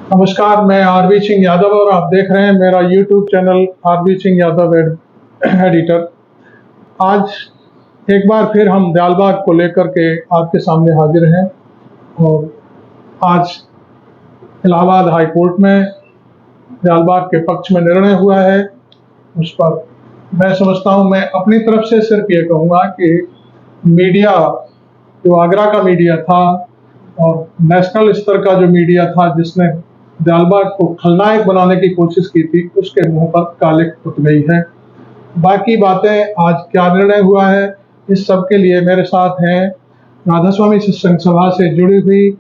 नमस्कार, मैं आरवी सिंह यादव और आप देख रहे हैं मेरा YouTube channel RV Singh Yadav editor. आज एक बार फिर हम दयालबाग को लेकर के आपके सामने हाजिर हैं और आज इलाहाबाद हाई कोर्ट में दयालबाग के पक्ष में निर्णय हुआ है। उस पर मैं समझता हूं, मैं अपनी तरफ से सिर्फ ये कहूँगा कि मीडिया, जो आगरा का मीडिया था और नेशनल स्तर का जो मीडिया था जिसने दयालबाग को खलनायक बनाने की कोशिश की थी, उसके मुंह पर कालिख उठ गई है। बाकी बातें आज क्या निर्णय हुआ है, इस सब के लिए मेरे साथ हैं राधा स्वामी सत्संग सभा से जुड़ी हुई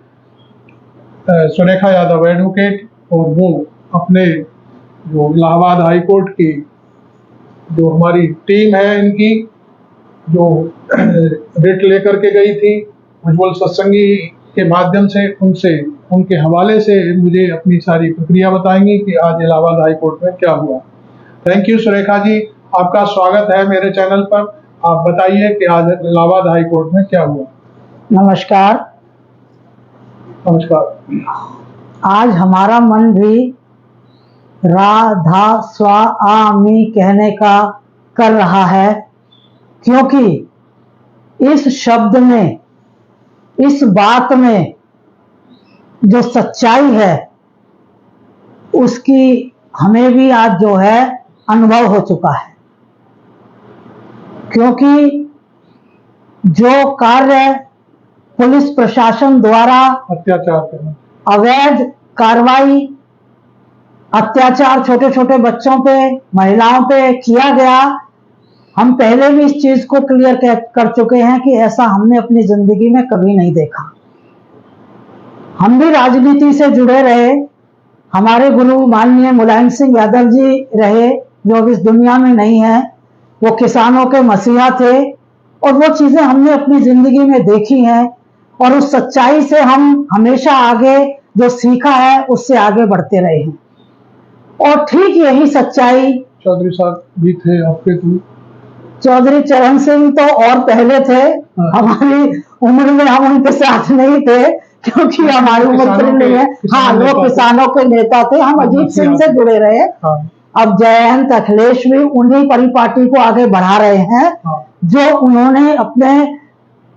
सुरेखा यादव एडवोकेट, और वो अपने जो इलाहाबाद हाई कोर्ट की जो हमारी टीम है, इनकी जो रिट लेकर के गई थी उज्ज्वल सत्संगी के माध्यम से, उनके हवाले से मुझे अपनी सारी प्रक्रिया बताएंगी कि आज इलाहाबाद हाई कोर्ट में क्या हुआ। थैंक यू सुरेखा जी, आपका स्वागत है मेरे चैनल पर। आप बताइए कि आज इलाहाबाद हाई कोर्ट में क्या हुआ। नमस्कार। आज हमारा मन भी राधा स्वामी कहने का कर रहा है, क्योंकि इस शब्द में, इस बात में जो सच्चाई है उसकी हमें भी आज जो है अनुभव हो चुका है। क्योंकि जो कार्य पुलिस प्रशासन द्वारा अवैध कार्रवाई, अत्याचार छोटे छोटे बच्चों पे, महिलाओं पे किया गया, हम पहले भी इस चीज को क्लियर कर चुके हैं कि ऐसा हमने अपनी जिंदगी में कभी नहीं देखा। हम भी राजनीति से जुड़े रहे, हमारे गुरु माननीय मुलायम सिंह यादव जी रहे जो अब इस दुनिया में नहीं है। वो किसानों के मसीहा थे और वो चीजें हमने अपनी जिंदगी में देखी हैं और उस सच्चाई से हम हमेशा आगे जो सीखा है उससे आगे बढ़ते रहे हैं। और ठीक यही सच्चाई चौधरी साहब भी थे आपके तो? चौधरी चरण सिंह तो और पहले थे। हमारी उम्र में हम उनके साथ नहीं थे क्योंकि हमारी उम्र नहीं है। हाँ, लोग किसानों के नेता थे। हम अजीत सिंह से जुड़े रहे। अब जयंत अखिलेश भी उन्हीं परिपाटी को आगे बढ़ा रहे हैं जो उन्होंने अपने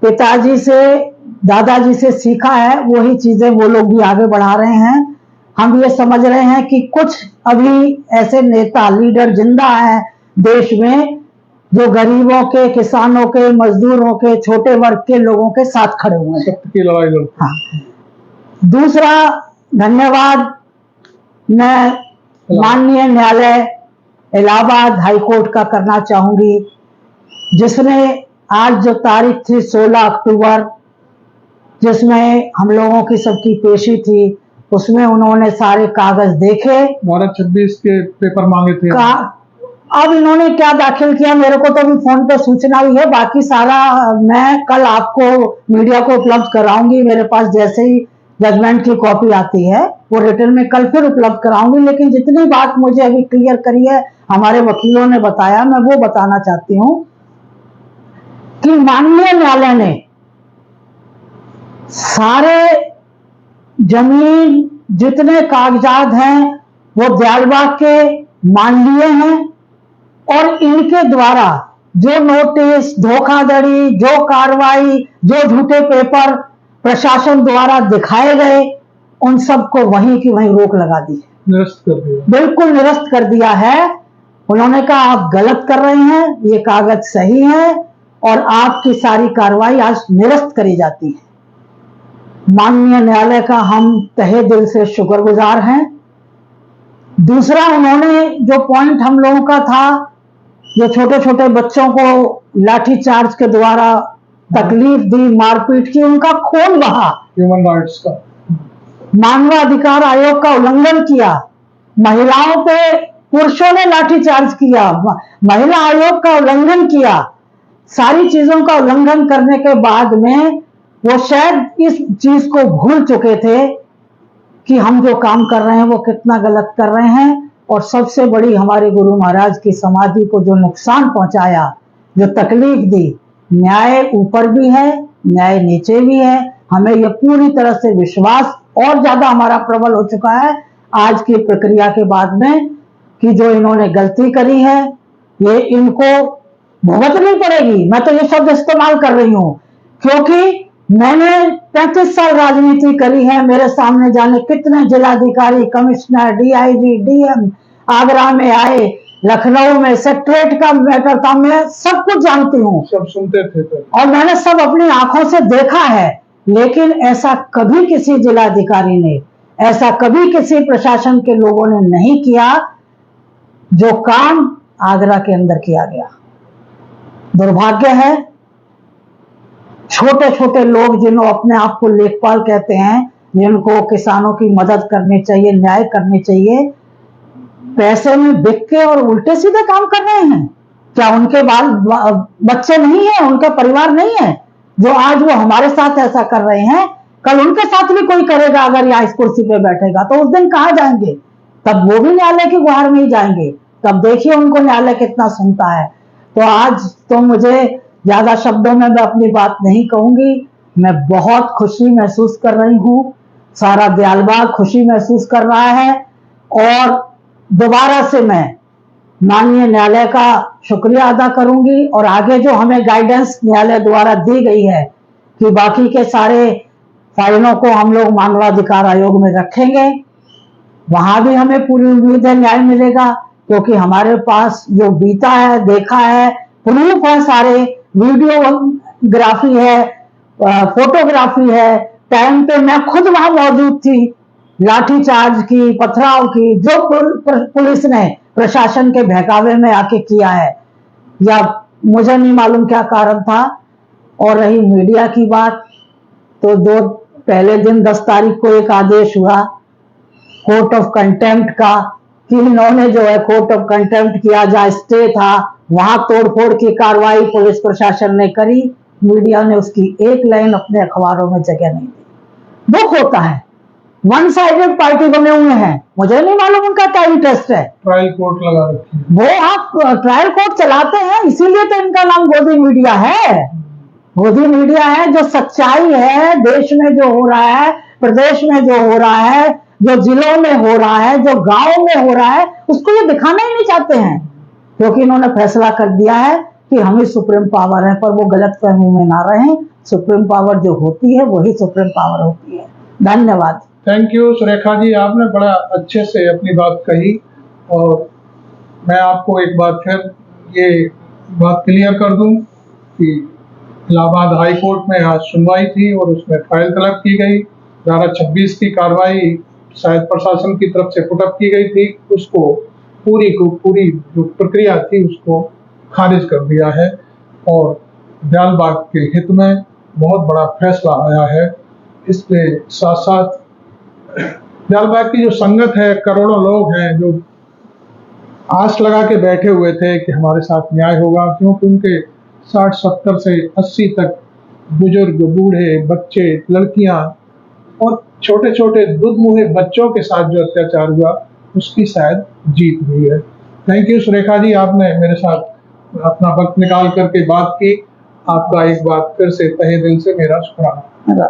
पिताजी से, दादाजी से सीखा है, वही चीजें वो लोग भी आगे बढ़ा रहे हैं। हम ये समझ रहे हैं कि कुछ अभी ऐसे नेता, लीडर जिंदा हैं देश में जो गरीबों के, किसानों के, मजदूरों के, छोटे वर्ग के लोगों के साथ खड़े हुए हैं, की लड़ाई लड़ते। हाँ। दूसरा धन्यवाद मैं माननीय न्यायालय इलाहाबाद हाई कोर्ट का करना चाहूंगी, जिसने आज जो तारीख थी 16 अक्टूबर, जिसमें हम लोगों की सबकी पेशी थी, उसमें उन्होंने सारे कागज देखे। 26 के पेपर मांगे थे। अब इन्होंने क्या दाखिल किया मेरे को तो अभी फोन पे सूचना हुई है, बाकी सारा मैं कल आपको मीडिया को उपलब्ध कराऊंगी। मेरे पास जैसे ही जजमेंट की कॉपी आती है वो रिटर्न में कल फिर उपलब्ध कराऊंगी। लेकिन जितनी बात मुझे अभी क्लियर करी है, हमारे वकीलों ने बताया, मैं वो बताना चाहती हूँ कि माननीय न्यायालय ने सारे जमीन जितने कागजात हैं वो दयालबाग के मान लिए हैं और इनके द्वारा जो नोटिस, धोखाधड़ी, जो कार्रवाई, जो झूठे पेपर प्रशासन द्वारा दिखाए गए, उन सबको वहीं की वहीं रोक लगा दी, निरस्त कर दिया, बिल्कुल निरस्त कर दिया है। उन्होंने कहा आप गलत कर रहे हैं, ये कागज सही है और आपकी सारी कार्रवाई आज निरस्त करी जाती है। माननीय न्यायालय का हम तहे दिल से शुक्रगुजार हैं। दूसरा, उन्होंने जो पॉइंट हम लोगों का था, जो छोटे छोटे बच्चों को लाठीचार्ज के द्वारा तकलीफ दी, मारपीट की, उनका खून बहा, ह्यूमन राइट्स का, मानवाधिकार आयोग का उल्लंघन किया, महिलाओं पे पुरुषों ने लाठीचार्ज किया, महिला आयोग का उल्लंघन किया, सारी चीजों का उल्लंघन करने के बाद में वो शायद इस चीज को भूल चुके थे कि हम जो काम कर रहे हैं वो कितना गलत कर रहे हैं। और सबसे बड़ी हमारे गुरु महाराज की समाधि को जो नुकसान पहुंचाया, जो तकलीफ दी, न्याय ऊपर भी है, न्याय नीचे भी है। हमें यह पूरी तरह से विश्वास और ज्यादा हमारा प्रबल हो चुका है आज की प्रक्रिया के बाद में कि जो इन्होंने गलती करी है ये इनको भुगतनी पड़ेगी। मैं तो ये शब्द इस्तेमाल कर रही हूं क्योंकि मैंने 35 साल राजनीति करी है। मेरे सामने जाने कितने जिलाधिकारी, कमिश्नर, डीआईजी, डीएम आगरा में आए, लखनऊ में सेक्रेटरीट का मैटर था, मैं सब कुछ जानती हूँ, सब सुनते थे तो। और मैंने सब अपनी आंखों से देखा है। लेकिन ऐसा कभी किसी जिलाधिकारी ने, ऐसा कभी किसी प्रशासन के लोगों ने नहीं किया जो काम आगरा के अंदर किया गया। दुर्भाग्य है छोटे छोटे लोग जिन्हों अपने आप को लेखपाल कहते हैं, जिनको किसानों की मदद करनी चाहिए, न्याय करनी चाहिए, पैसे में बिक के और उल्टे सीधे काम कर रहे हैं। क्या उनके बाल बच्चे नहीं है, उनका परिवार नहीं है जो आज वो हमारे साथ ऐसा कर रहे हैं, कल उनके साथ भी कोई करेगा अगर यहाँ इस कुर्सी पे बैठेगा तो उस दिन कहाँ जाएंगे? तब वो भी न्यायालय की गुहार में ही जाएंगे। तब देखिए उनको न्यायालय कितना सुनता है। तो आज तो मुझे ज्यादा शब्दों में मैं अपनी बात नहीं कहूंगी। मैं बहुत खुशी महसूस कर रही हूँ, सारा दयालबाग खुशी महसूस कर रहा है, और दोबारा से मैं माननीय न्यायालय का शुक्रिया अदा करूंगी। और आगे जो हमें गाइडेंस न्यायालय द्वारा दी गई है कि बाकी के सारे फाइलों को हम लोग मानवाधिकार आयोग में रखेंगे, वहां भी हमें पूरी उम्मीद है न्याय मिलेगा, क्योंकि हमारे पास जो बीता है, देखा है, प्रूफ है, सारे वीडियोग्राफी है, फोटोग्राफी है। टाइम पे मैं खुद वहां मौजूद थी, लाठीचार्ज की, पथराव की, जो पुलिस ने प्रशासन के बहकावे में आके किया है, या मुझे नहीं मालूम क्या कारण था। और रही मीडिया की बात, तो पहले दिन 10 तारीख को एक आदेश हुआ कोर्ट ऑफ कंटेम्प्ट का कि इन्होंने जो है कोर्ट ऑफ कंटेम्प्ट किया, जहां स्टे था वहां तोड़फोड़ की कार्रवाई पुलिस प्रशासन ने करी। मीडिया ने उसकी एक लाइन अपने अखबारों में जगह नहीं दी। दुख होता है, वन साइडेड पार्टी बने हुए हैं, मुझे नहीं मालूम उनका क्या इंटरेस्ट है। ट्रायल कोर्ट लगा रखी है, वो आप ट्रायल कोर्ट चलाते हैं, इसीलिए तो इनका नाम गोदी मीडिया है। गोदी मीडिया है, जो सच्चाई है, देश में जो हो रहा है, प्रदेश में जो हो रहा है, जो जिलों में हो रहा है, जो गांवों में हो रहा है, उसको ये दिखाना ही नहीं चाहते हैं, क्योंकि इन्होंने फैसला कर दिया है कि हम ही सुप्रीम पावर है। पर वो गलत फहमी में ना रहें, सुप्रीम पावर जो होती है वही सुप्रीम पावर होती है। धन्यवाद। थैंक यू सुरेखा जी, आपने बड़ा अच्छे से अपनी बात कही। और मैं आपको एक बार फिर ये बात क्लियर कर दूं कि इलाहाबाद हाई कोर्ट में आज सुनवाई थी और उसमें फाइल तलब की गई। धारा 26 की कार्रवाई शायद प्रशासन की तरफ से पुटअप की गई थी, उसको पूरी जो प्रक्रिया थी उसको खारिज कर दिया है और दयालबाग के हित में बहुत बड़ा फैसला आया है। इसके साथ साथ दयालबाग की जो संगत है, करोड़ों लोग हैं जो आस लगा के बैठे हुए थे कि हमारे साथ न्याय होगा, क्योंकि उनके 60-70 से 80 तक बुजुर्ग, बूढ़े, बच्चे, लड़कियां और छोटे छोटे दूध मुहे बच्चों के साथ जो अत्याचार हुआ उसकी शायद जीत हुई है। थैंक यू सुरेखा जी, आपने मेरे साथ अपना वक्त निकाल करके बात की। आपका एक बार फिर से तहे दिल से मेरा शुक्राना।